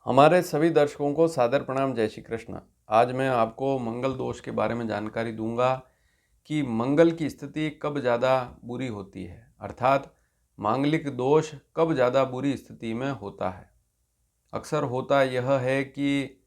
हमारे सभी दर्शकों को सादर प्रणाम। जय श्री कृष्ण। आज मैं आपको मंगल दोष के बारे में जानकारी दूंगा कि मंगल की स्थिति कब ज़्यादा बुरी होती है, अर्थात मांगलिक दोष कब ज़्यादा बुरी स्थिति में होता है। अक्सर होता यह है कि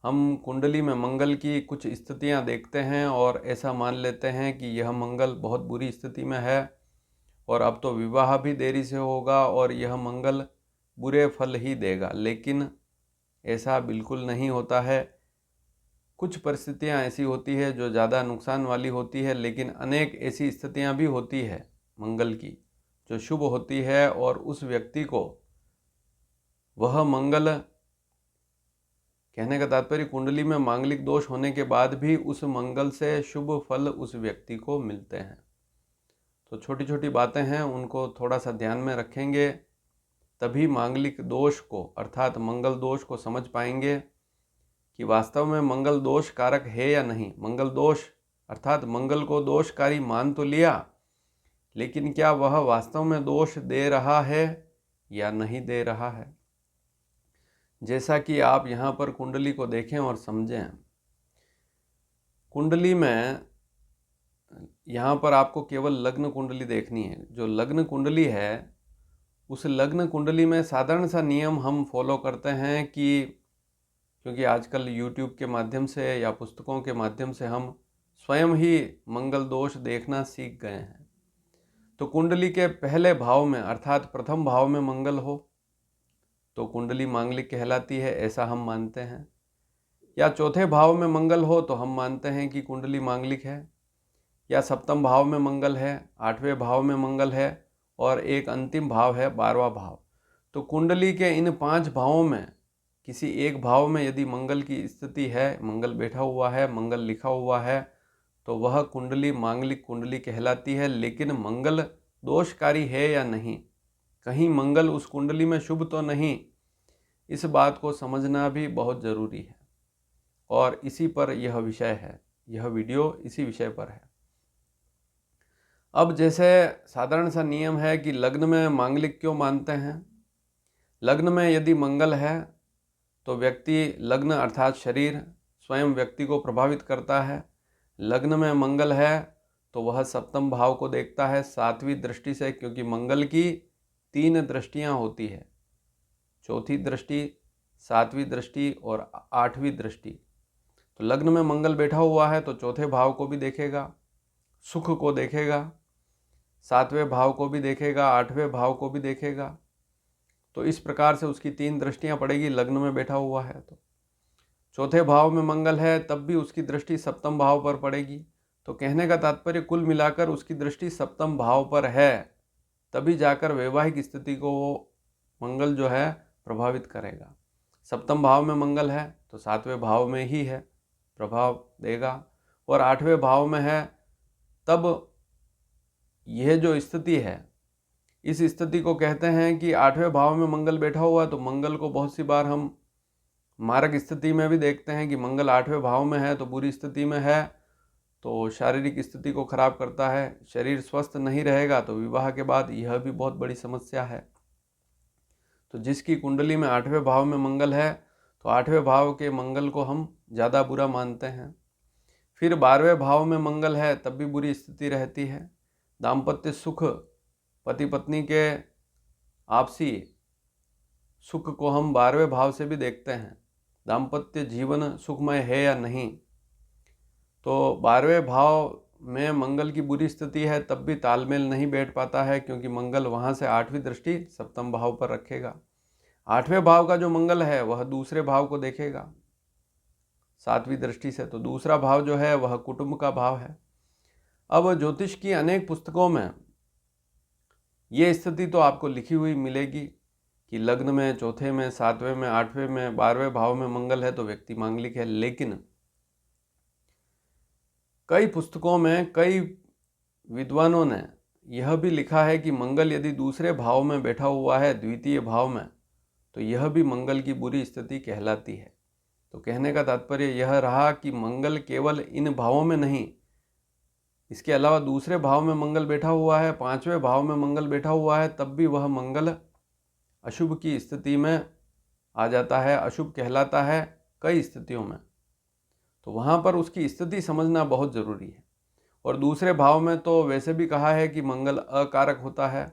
हम कुंडली में मंगल की कुछ स्थितियां देखते हैं और ऐसा मान लेते हैं कि यह मंगल बहुत बुरी स्थिति में है और अब तो विवाह भी देरी से होगा और यह मंगल बुरे फल ही देगा, लेकिन ऐसा बिल्कुल नहीं होता है। कुछ परिस्थितियां ऐसी होती है जो ज़्यादा नुकसान वाली होती है, लेकिन अनेक ऐसी स्थितियां भी होती है मंगल की जो शुभ होती है और उस व्यक्ति को वह मंगल, कहने का तात्पर्य कुंडली में मांगलिक दोष होने के बाद भी उस मंगल से शुभ फल उस व्यक्ति को मिलते हैं। तो छोटी छोटी बातें हैं, उनको थोड़ा सा ध्यान में रखेंगे तभी मांगलिक दोष को अर्थात मंगल दोष को समझ पाएंगे कि वास्तव में मंगल दोष कारक है या नहीं। मंगल दोष अर्थात मंगल को दोषकारी मान तो लिया, लेकिन क्या वह वास्तव में दोष दे रहा है या नहीं दे रहा है। जैसा कि आप यहाँ पर कुंडली को देखें और समझें। कुंडली में यहाँ पर आपको केवल लग्न कुंडली देखनी है। जो लग्न कुंडली है उस लग्न कुंडली में साधारण सा नियम हम फॉलो करते हैं कि क्योंकि आजकल YouTube के माध्यम से या पुस्तकों के माध्यम से हम स्वयं ही मंगल दोष देखना सीख गए हैं। तो कुंडली के पहले भाव में अर्थात प्रथम भाव में मंगल हो तो कुंडली मांगलिक कहलाती है, ऐसा हम मानते हैं। या चौथे भाव में मंगल हो तो हम मानते हैं कि कुंडली मांगलिक है। या सप्तम भाव में मंगल है, आठवें भाव में मंगल है और एक अंतिम भाव है 12वां भाव। तो कुंडली के इन 5 भावों में किसी एक भाव में यदि मंगल की स्थिति है, मंगल बैठा हुआ है, मंगल लिखा हुआ है, तो वह कुंडली मांगलिक कुंडली कहलाती है। लेकिन मंगल दोषकारी है या नहीं, कहीं मंगल उस कुंडली में शुभ तो नहीं, इस बात को समझना भी बहुत ज़रूरी है और इसी पर यह विषय है, यह वीडियो इसी विषय पर है। अब जैसे साधारण सा नियम है कि लग्न में मांगलिक क्यों मानते हैं। लग्न में यदि मंगल है तो व्यक्ति, लग्न अर्थात शरीर स्वयं व्यक्ति को प्रभावित करता है। लग्न में मंगल है तो वह सप्तम भाव को देखता है 7वीं दृष्टि से, क्योंकि मंगल की 3 दृष्टियां होती है, चौथी दृष्टि, 7वीं दृष्टि और 8वीं दृष्टि। तो लग्न में मंगल बैठा हुआ है तो चौथे भाव को भी देखेगा, सुख को देखेगा, 7वें भाव को भी देखेगा, 8वें भाव को भी देखेगा। तो इस प्रकार से उसकी 3 दृष्टियां पड़ेगी लग्न में बैठा हुआ है तो। चौथे भाव में मंगल है तब भी उसकी दृष्टि सप्तम भाव पर पड़ेगी। तो कहने का तात्पर्य कुल मिलाकर उसकी दृष्टि सप्तम भाव पर है, तभी जाकर वैवाहिक स्थिति को वो मंगल जो है प्रभावित करेगा। सप्तम भाव में मंगल है तो 7वें भाव में ही है, प्रभाव देगा। और 8वें भाव में है तब यह जो स्थिति है, इस स्थिति को कहते हैं कि 8वें भाव में मंगल बैठा हुआ। तो मंगल को बहुत सी बार हम मारक स्थिति में भी देखते हैं कि मंगल 8वें भाव में है तो बुरी स्थिति में है, तो शारीरिक स्थिति को खराब करता है। शरीर स्वस्थ नहीं रहेगा तो विवाह के बाद यह भी बहुत बड़ी समस्या है। तो जिसकी कुंडली में 8वें भाव में मंगल है तो 8वें भाव के मंगल को हम ज़्यादा बुरा मानते हैं। फिर 12वें भाव में मंगल है तब भी बुरी स्थिति रहती है। दाम्पत्य सुख, पति पत्नी के आपसी सुख को हम 12वें भाव से भी देखते हैं, दाम्पत्य जीवन सुखमय है या नहीं। तो 12वें भाव में मंगल की बुरी स्थिति है तब भी तालमेल नहीं बैठ पाता है, क्योंकि मंगल वहाँ से 8वीं दृष्टि सप्तम भाव पर रखेगा। 8वें भाव का जो मंगल है वह दूसरे भाव को देखेगा 7वीं दृष्टि से, तो दूसरा भाव जो है वह कुटुंब का भाव है। अब ज्योतिष की अनेक पुस्तकों में ये स्थिति तो आपको लिखी हुई मिलेगी कि लग्न में, चौथे में, 7वें में, 8वें में, 12वें भाव में मंगल है तो व्यक्ति मांगलिक है। लेकिन कई पुस्तकों में कई विद्वानों ने यह भी लिखा है कि मंगल यदि दूसरे भाव में बैठा हुआ है, द्वितीय भाव में, तो यह भी मंगल की बुरी स्थिति कहलाती है। तो कहने का तात्पर्य यह रहा कि मंगल केवल इन भावों में नहीं, इसके अलावा दूसरे भाव में मंगल बैठा हुआ है, 5वें भाव में मंगल बैठा हुआ है, तब भी वह मंगल अशुभ की स्थिति में आ जाता है, अशुभ कहलाता है कई स्थितियों में, तो वहाँ पर उसकी स्थिति समझना बहुत ज़रूरी है। और दूसरे भाव में तो वैसे भी कहा है कि मंगल अकारक होता है।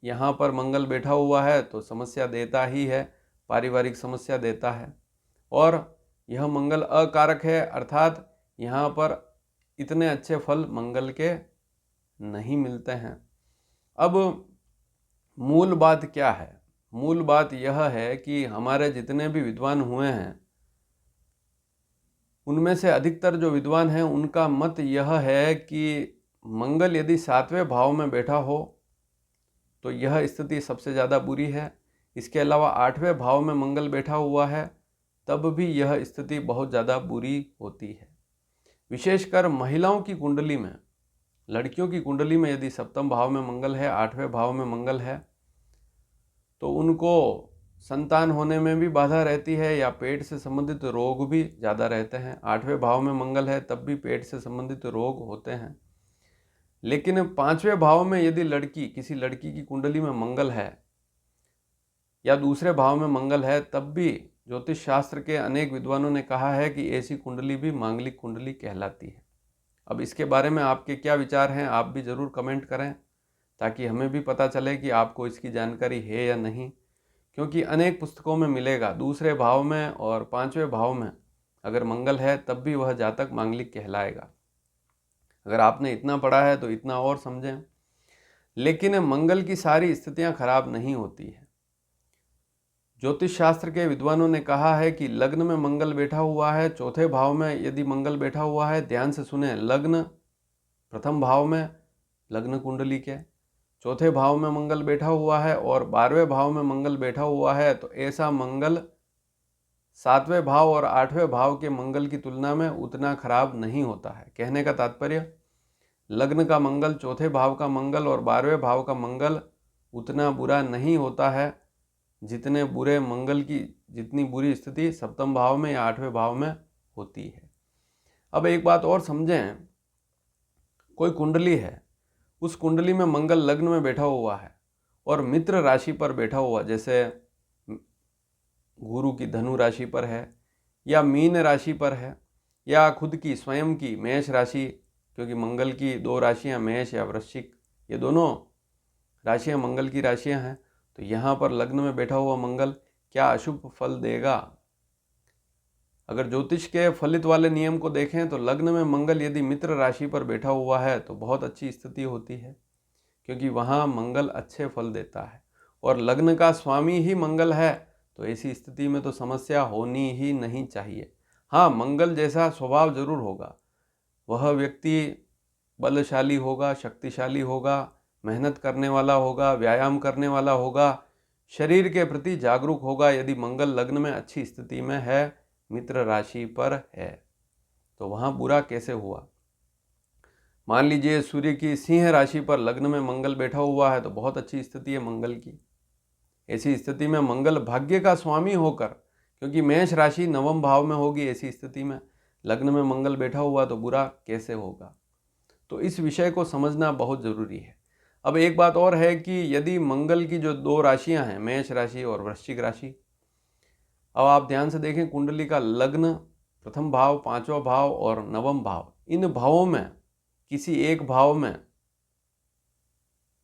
यहाँ पर मंगल बैठा हुआ है तो समस्या देता ही है, पारिवारिक समस्या देता है। और यह मंगल अकारक है, अर्थात यहाँ पर इतने अच्छे फल मंगल के नहीं मिलते हैं। अब मूल बात क्या है? मूल बात यह है कि हमारे जितने भी विद्वान हुए हैं, उनमें से अधिकतर जो विद्वान हैं उनका मत यह है कि मंगल यदि 7वें भाव में बैठा हो तो यह स्थिति सबसे ज़्यादा बुरी है। इसके अलावा 8वें भाव में मंगल बैठा हुआ है तब भी यह स्थिति बहुत ज़्यादा बुरी होती है। विशेषकर महिलाओं की कुंडली में, लड़कियों की कुंडली में यदि 7वें भाव में मंगल है, 8वें भाव में मंगल है, तो उनको संतान होने में भी बाधा रहती है या पेट से संबंधित रोग भी ज़्यादा रहते हैं। 8वें भाव में मंगल है तब भी पेट से संबंधित रोग होते हैं। लेकिन 5वें भाव में यदि किसी लड़की की कुंडली में मंगल है या दूसरे भाव में मंगल है, तब भी ज्योतिष शास्त्र के अनेक विद्वानों ने कहा है कि ऐसी कुंडली भी मांगलिक कुंडली कहलाती है। अब इसके बारे में आपके क्या विचार हैं, आप भी ज़रूर कमेंट करें, ताकि हमें भी पता चले कि आपको इसकी जानकारी है या नहीं। क्योंकि अनेक पुस्तकों में मिलेगा दूसरे भाव में और 5वें भाव में अगर मंगल है तब भी वह जातक मांगलिक कहलाएगा। अगर आपने इतना पढ़ा है तो इतना और समझें। लेकिन मंगल की सारी स्थितियां खराब नहीं होती है। ज्योतिष शास्त्र के विद्वानों ने कहा है कि लग्न में मंगल बैठा हुआ है, 4थे भाव में यदि मंगल बैठा हुआ है, ध्यान से सुने, लग्न प्रथम भाव में लग्न कुंडली के 4थे भाव में मंगल बैठा हुआ है और 12वें भाव में मंगल बैठा हुआ है, तो ऐसा मंगल 7वें भाव और 8वें भाव के मंगल की तुलना में उतना खराब नहीं होता है। कहने का तात्पर्य, लग्न का मंगल, 4थे भाव का मंगल और 12वें भाव का मंगल उतना बुरा नहीं होता है जितने बुरे मंगल की जितनी बुरी स्थिति 7वें भाव में या 8वें भाव में होती है। अब एक बात और समझें, कोई कुंडली है, उस कुंडली में मंगल लग्न में बैठा हुआ है और मित्र राशि पर बैठा हुआ, जैसे गुरु की धनु राशि पर है या मीन राशि पर है या खुद की स्वयं की मेष राशि, क्योंकि मंगल की 2 राशियां मेष या वृश्चिक, ये दोनों राशियां मंगल की राशियां हैं, तो यहाँ पर लग्न में बैठा हुआ मंगल क्या अशुभ फल देगा? अगर ज्योतिष के फलित वाले नियम को देखें तो लग्न में मंगल यदि मित्र राशि पर बैठा हुआ है तो बहुत अच्छी स्थिति होती है, क्योंकि वहाँ मंगल अच्छे फल देता है और लग्न का स्वामी ही मंगल है, तो ऐसी स्थिति में तो समस्या होनी ही नहीं चाहिए। हाँ, मंगल जैसा स्वभाव जरूर होगा, वह व्यक्ति बलशाली होगा, शक्तिशाली होगा, मेहनत करने वाला होगा, व्यायाम करने वाला होगा, शरीर के प्रति जागरूक होगा। यदि मंगल लग्न में अच्छी स्थिति में है, मित्र राशि पर है, तो वहाँ बुरा कैसे हुआ? मान लीजिए सूर्य की सिंह राशि पर लग्न में मंगल बैठा हुआ है, तो बहुत अच्छी स्थिति है मंगल की। ऐसी स्थिति में मंगल भाग्य का स्वामी होकर, क्योंकि मेष राशि 9वें भाव में होगी, ऐसी स्थिति में लग्न में मंगल बैठा हुआ तो बुरा कैसे होगा? तो इस विषय को समझना बहुत ज़रूरी है। अब एक बात और है कि यदि मंगल की जो 2 राशियां हैं, मेष राशि और वृश्चिक राशि, अब आप ध्यान से देखें, कुंडली का लग्न, प्रथम भाव, 5वां भाव और 9वां भाव, इन भावों में किसी एक भाव में,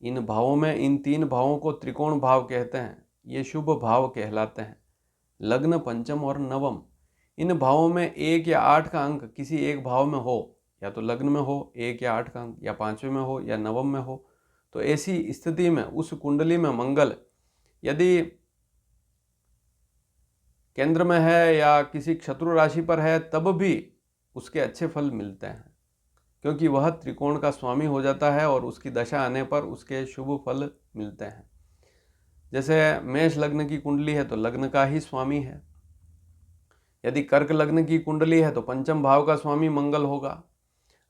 इन 3 भावों को त्रिकोण भाव कहते हैं, ये शुभ भाव कहलाते हैं। लग्न, पंचम और नवम, इन भावों में 1 या 8 का अंक किसी एक भाव में हो, या तो लग्न में हो 1 या 8 का अंक, या 5वें में हो या 9वें में हो, तो ऐसी स्थिति में उस कुंडली में मंगल यदि केंद्र में है या किसी शत्रु राशि पर है, तब भी उसके अच्छे फल मिलते हैं, क्योंकि वह त्रिकोण का स्वामी हो जाता है और उसकी दशा आने पर उसके शुभ फल मिलते हैं। जैसे मेष लग्न की कुंडली है तो लग्न का ही स्वामी है। यदि कर्क लग्न की कुंडली है तो पंचम भाव का स्वामी मंगल होगा।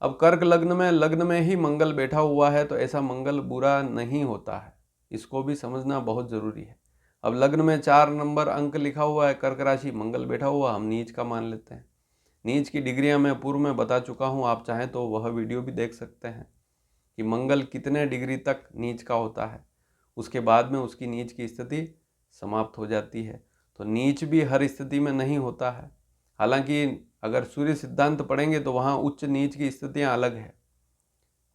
अब कर्क लग्न में ही मंगल बैठा हुआ है, तो ऐसा मंगल बुरा नहीं होता है, इसको भी समझना बहुत ज़रूरी है। अब लग्न में 4 नंबर अंक लिखा हुआ है, कर्क राशि, मंगल बैठा हुआ, हम नीच का मान लेते हैं। नीच की डिग्रियां मैं पूर्व में बता चुका हूं, आप चाहें तो वह वीडियो भी देख सकते हैं कि मंगल कितने डिग्री तक नीच का होता है, उसके बाद में उसकी नीच की स्थिति समाप्त हो जाती है। तो नीच भी हर स्थिति में नहीं होता है। हालांकि अगर सूर्य सिद्धांत पढ़ेंगे तो वहाँ उच्च नीच की स्थितियाँ अलग है,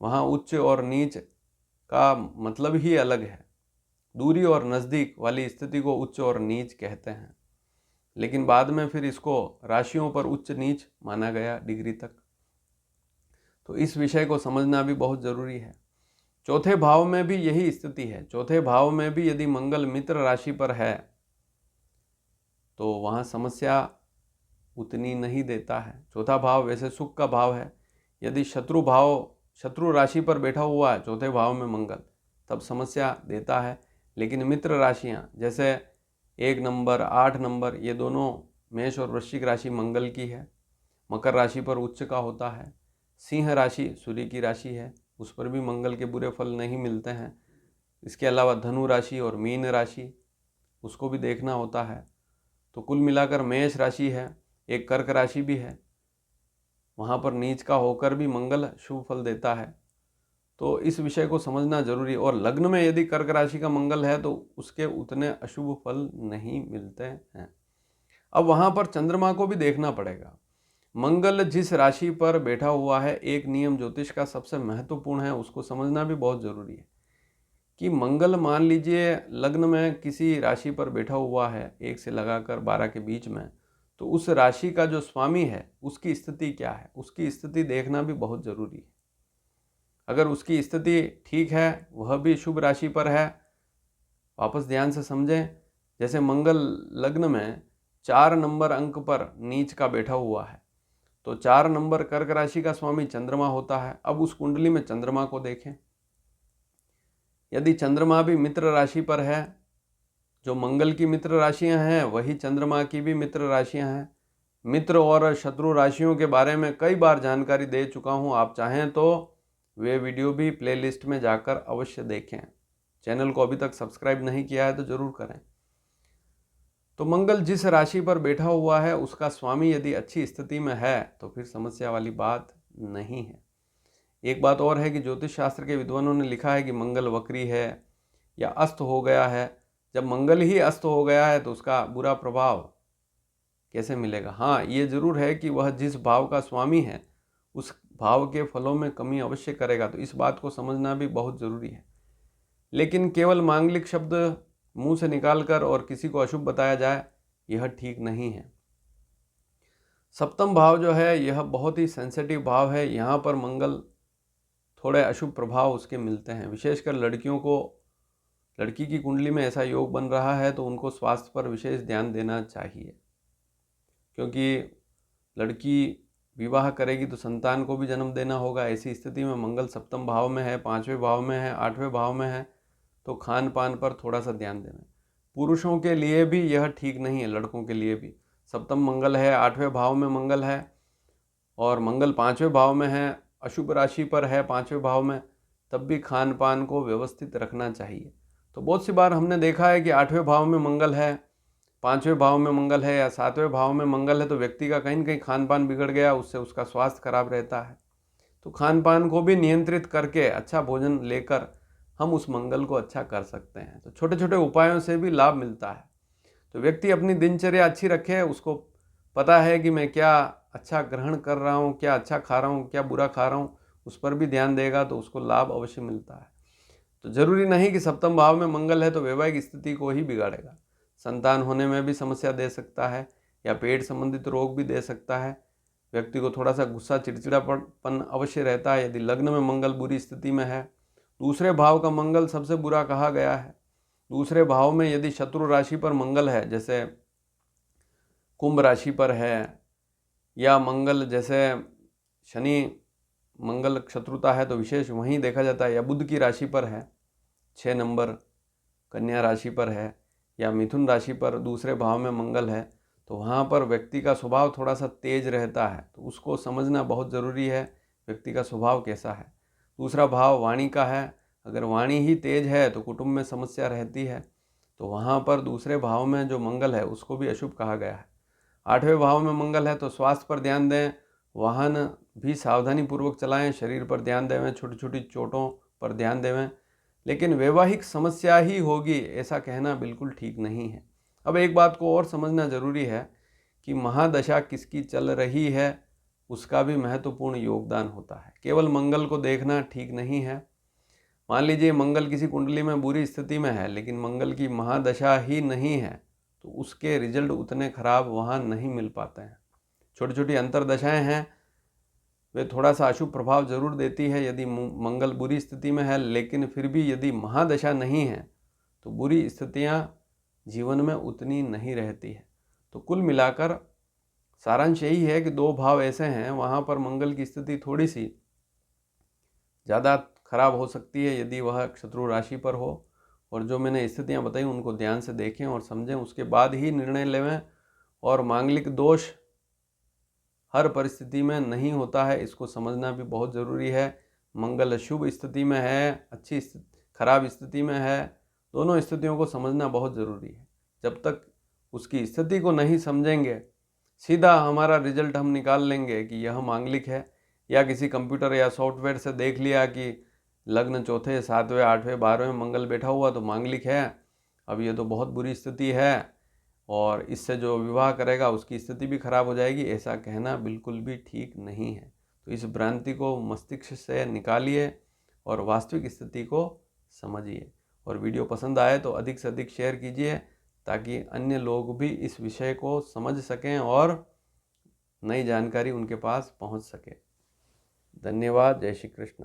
वहाँ उच्च और नीच का मतलब ही अलग है। दूरी और नज़दीक वाली स्थिति को उच्च और नीच कहते हैं, लेकिन बाद में फिर इसको राशियों पर उच्च नीच माना गया डिग्री तक। तो इस विषय को समझना भी बहुत ज़रूरी है। चौथे भाव में भी यही स्थिति है। चौथे भाव में भी यदि मंगल मित्र राशि पर है तो वहाँ समस्या उतनी नहीं देता है। चौथा भाव वैसे सुख का भाव है। यदि शत्रु राशि पर बैठा हुआ है चौथे भाव में मंगल, तब समस्या देता है। लेकिन मित्र राशियाँ जैसे 1 नंबर 8 नंबर, ये दोनों मेष और वृश्चिक राशि मंगल की है। मकर राशि पर उच्च का होता है। सिंह राशि सूर्य की राशि है, उस पर भी मंगल के बुरे फल नहीं मिलते हैं। इसके अलावा धनु राशि और मीन राशि, उसको भी देखना होता है। तो कुल मिलाकर मेष राशि है, एक कर्क राशि भी है, वहाँ पर नीच का होकर भी मंगल शुभ फल देता है। तो इस विषय को समझना जरूरी है। और लग्न में यदि कर्क राशि का मंगल है तो उसके उतने अशुभ फल नहीं मिलते हैं। अब वहाँ पर चंद्रमा को भी देखना पड़ेगा। मंगल जिस राशि पर बैठा हुआ है, एक नियम ज्योतिष का सबसे महत्वपूर्ण है, उसको समझना भी बहुत ज़रूरी है कि मंगल मान लीजिए लग्न में किसी राशि पर बैठा हुआ है 1 से लगाकर 12 के बीच में, तो उस राशि का जो स्वामी है उसकी स्थिति क्या है, उसकी स्थिति देखना भी बहुत ज़रूरी है। अगर उसकी स्थिति ठीक है, वह भी शुभ राशि पर है, वापस ध्यान से समझें। जैसे मंगल लग्न में 4 नंबर अंक पर नीच का बैठा हुआ है, तो 4 नंबर कर्क राशि का स्वामी चंद्रमा होता है। अब उस कुंडली में चंद्रमा को देखें। यदि चंद्रमा भी मित्र राशि पर है, जो मंगल की मित्र राशियां हैं वही चंद्रमा की भी मित्र राशियां हैं। मित्र और शत्रु राशियों के बारे में कई बार जानकारी दे चुका हूं, आप चाहें तो वे वीडियो भी प्लेलिस्ट में जाकर अवश्य देखें। चैनल को अभी तक सब्सक्राइब नहीं किया है तो जरूर करें। तो मंगल जिस राशि पर बैठा हुआ है उसका स्वामी यदि अच्छी स्थिति में है तो फिर समस्या वाली बात नहीं है। एक बात और है कि ज्योतिष शास्त्र के विद्वानों ने लिखा है कि मंगल वक्री है या अस्त हो गया है। जब मंगल ही अस्त हो गया है तो उसका बुरा प्रभाव कैसे मिलेगा? हाँ, ये जरूर है कि वह जिस भाव का स्वामी है उस भाव के फलों में कमी अवश्य करेगा। तो इस बात को समझना भी बहुत ज़रूरी है। लेकिन केवल मांगलिक शब्द मुंह से निकालकर और किसी को अशुभ बताया जाए, यह ठीक नहीं है। सप्तम भाव जो है यह बहुत ही सेंसिटिव भाव है। यहाँ पर मंगल थोड़े अशुभ प्रभाव उसके मिलते हैं। विशेषकर लड़कियों को, लड़की की कुंडली में ऐसा योग बन रहा है तो उनको स्वास्थ्य पर विशेष ध्यान देना चाहिए, क्योंकि लड़की विवाह करेगी तो संतान को भी जन्म देना होगा। ऐसी स्थिति में मंगल सप्तम भाव में है, 5वें भाव में है, 8वें भाव में है, तो खान पान पर थोड़ा सा ध्यान देना। पुरुषों के लिए भी यह ठीक नहीं है, लड़कों के लिए भी। सप्तम मंगल है, 8वें भाव में मंगल है और मंगल 5वें भाव में है, अशुभ राशि पर है 5वें भाव में, तब भी खान पान को व्यवस्थित रखना चाहिए। तो बहुत सी बार हमने देखा है कि 8वें भाव में मंगल है, 5वें भाव में मंगल है या 7वें भाव में मंगल है, तो व्यक्ति का कहीं न कहीं खान पान बिगड़ गया, उससे उसका स्वास्थ्य खराब रहता है। तो खान पान को भी नियंत्रित करके अच्छा भोजन लेकर हम उस मंगल को अच्छा कर सकते हैं। तो छोटे छोटे उपायों से भी लाभ मिलता है। तो व्यक्ति अपनी दिनचर्या अच्छी रखे, उसको पता है कि मैं क्या अच्छा ग्रहण कर रहा हूँ, क्या अच्छा खा रहा हूँ, क्या बुरा खा रहा हूँ, उस पर भी ध्यान देगा तो उसको लाभ अवश्य मिलता है। तो जरूरी नहीं कि सप्तम भाव में मंगल है तो वैवाहिक स्थिति को ही बिगाड़ेगा। संतान होने में भी समस्या दे सकता है या पेट संबंधित रोग भी दे सकता है। व्यक्ति को थोड़ा सा गुस्सा, चिड़चिड़ापन अवश्य रहता है यदि लग्न में मंगल बुरी स्थिति में है। दूसरे भाव का मंगल सबसे बुरा कहा गया है। दूसरे भाव में यदि शत्रु राशि पर मंगल है, जैसे कुंभ राशि पर है, या मंगल जैसे शनि मंगल शत्रुता है तो विशेष वहीं देखा जाता है, या बुध की राशि पर है 6 नंबर कन्या राशि पर है, या मिथुन राशि पर दूसरे भाव में मंगल है, तो वहाँ पर व्यक्ति का स्वभाव थोड़ा सा तेज रहता है। तो उसको समझना बहुत ज़रूरी है, व्यक्ति का स्वभाव कैसा है। दूसरा भाव वाणी का है, अगर वाणी ही तेज है तो कुटुंब में समस्या रहती है। तो वहाँ पर दूसरे भाव में जो मंगल है उसको भी अशुभ कहा गया है। 8वें भाव में मंगल है तो स्वास्थ्य पर ध्यान दें, वाहन भी सावधानी पूर्वक चलाएं, शरीर पर ध्यान देवें, छोटी छोटी चोटों पर ध्यान देवें। लेकिन वैवाहिक समस्या ही होगी ऐसा कहना बिल्कुल ठीक नहीं है। अब एक बात को और समझना जरूरी है कि महादशा किसकी चल रही है उसका भी महत्वपूर्ण योगदान होता है। केवल मंगल को देखना ठीक नहीं है। मान लीजिए मंगल किसी कुंडली में बुरी स्थिति में है, लेकिन मंगल की महादशा ही नहीं है, तो उसके रिजल्ट उतने खराब वहाँ नहीं मिल पाते हैं। छोटी छोटी अंतरदशाएं हैं, वे थोड़ा सा अशुभ प्रभाव जरूर देती है यदि मंगल बुरी स्थिति में है, लेकिन फिर भी यदि महादशा नहीं है तो बुरी स्थितियां जीवन में उतनी नहीं रहती है। तो कुल मिलाकर सारांश यही है कि दो भाव ऐसे हैं वहाँ पर मंगल की स्थिति थोड़ी सी ज़्यादा खराब हो सकती है यदि वह शत्रु राशि पर हो, और जो मैंने स्थितियाँ बताई उनको ध्यान से देखें और समझें, उसके बाद ही निर्णय लें। और मांगलिक दोष हर परिस्थिति में नहीं होता है, इसको समझना भी बहुत ज़रूरी है। मंगल शुभ स्थिति में है, अच्छी खराब स्थिति में है, दोनों स्थितियों को समझना बहुत ज़रूरी है। जब तक उसकी स्थिति को नहीं समझेंगे, सीधा हमारा रिजल्ट हम निकाल लेंगे कि यह मांगलिक है, या किसी कंप्यूटर या सॉफ्टवेयर से देख लिया कि लग्न चौथे 7वें 8वें 12वें मंगल बैठा हुआ तो मांगलिक है, अब ये तो बहुत बुरी स्थिति है और इससे जो विवाह करेगा उसकी स्थिति भी खराब हो जाएगी, ऐसा कहना बिल्कुल भी ठीक नहीं है। तो इस भ्रांति को मस्तिष्क से निकालिए और वास्तविक स्थिति को समझिए। और वीडियो पसंद आए तो अधिक से अधिक शेयर कीजिए ताकि अन्य लोग भी इस विषय को समझ सकें और नई जानकारी उनके पास पहुंच सके। धन्यवाद। जय श्री कृष्ण।